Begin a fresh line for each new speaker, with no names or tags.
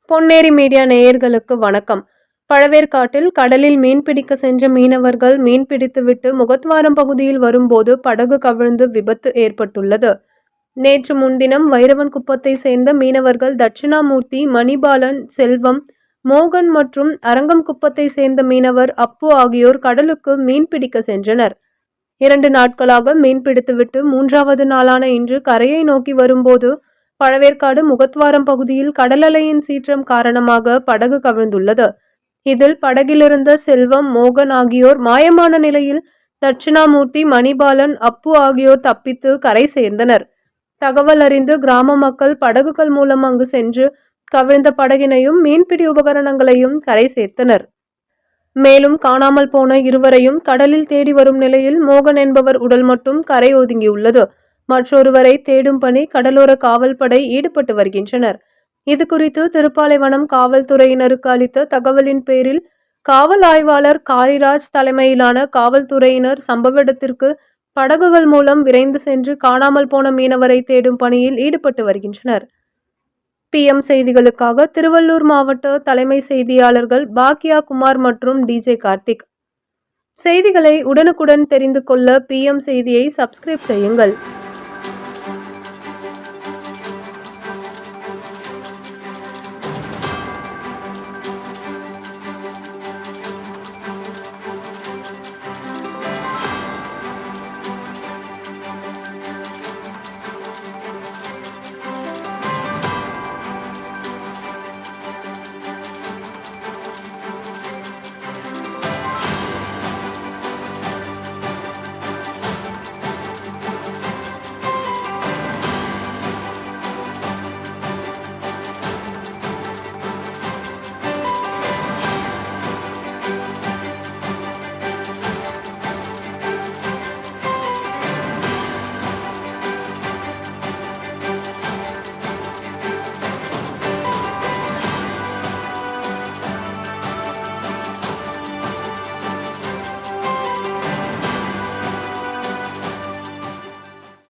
Ponneri media நேயர்களுக்கு வணக்கம். பழவேற்காட்டில் கடலில் மீன்பிடிக்க சென்ற மீனவர்கள் மீன்பிடித்துவிட்டு முகத்வாரம் பகுதியில் வரும்போது படகு கவிழ்ந்து விபத்து ஏற்பட்டுள்ளது. நேற்று முன்தினம் வைரவன்குப்பத்தை சேர்ந்த மீனவர்கள் தட்சிணாமூர்த்தி, மணிபாலன், செல்வம், மோகன் மற்றும் அரங்கம்குப்பத்தை சேர்ந்த மீனவர் அப்பு ஆகியோர் கடலுக்கு மீன்பிடிக்க சென்றனர். 2 நாட்களாக மீன்பிடித்துவிட்டு 3வது நாளான இன்று கரையை நோக்கி வரும்போது பழவேற்காடு முகத்வாரம் பகுதியில் கடல் அலையின் சீற்றம் காரணமாக படகு கவிழ்ந்துள்ளது. இதில் படகிலிருந்த செல்வம், மோகன் ஆகியோர் மாயமான நிலையில் தட்சிணாமூர்த்தி, மணிபாலன், அப்பு ஆகியோர் தப்பித்து கரை சேர்ந்தனர். தகவல் அறிந்து கிராம மக்கள் படகுகள் மூலம் அங்கு சென்று கவிழ்ந்த படகினையும் மீன்பிடி உபகரணங்களையும் கரை சேர்த்தனர். மேலும் காணாமல் போன இருவரையும் கடலில் தேடி வரும் நிலையில் மோகன் என்பவர் உடல் மட்டும் கரை ஒதுங்கியுள்ளது. மற்றொருவரை தேடும் பணி கடலோர காவல்படை ஈடுபட்டு வருகின்றனர். இதுகுறித்து திருப்பாலைவனம் காவல்துறையினருக்கு அளித்த தகவலின் பேரில் காவல் ஆய்வாளர் காளிராஜ் தலைமையிலான காவல்துறையினர் சம்பவ இடத்திற்கு படகுகள் மூலம் விரைந்து சென்று காணாமல் போன மீனவரை தேடும் பணியில் ஈடுபட்டு வருகின்றனர். PM செய்திகளுக்காக திருவள்ளூர் மாவட்ட தலைமை செய்தியாளர்கள் பாக்யா குமார் மற்றும் DJ கார்த்திக். செய்திகளை உடனுக்குடன் தெரிந்து கொள்ள PM செய்தியை சப்ஸ்கிரைப் செய்யுங்கள்.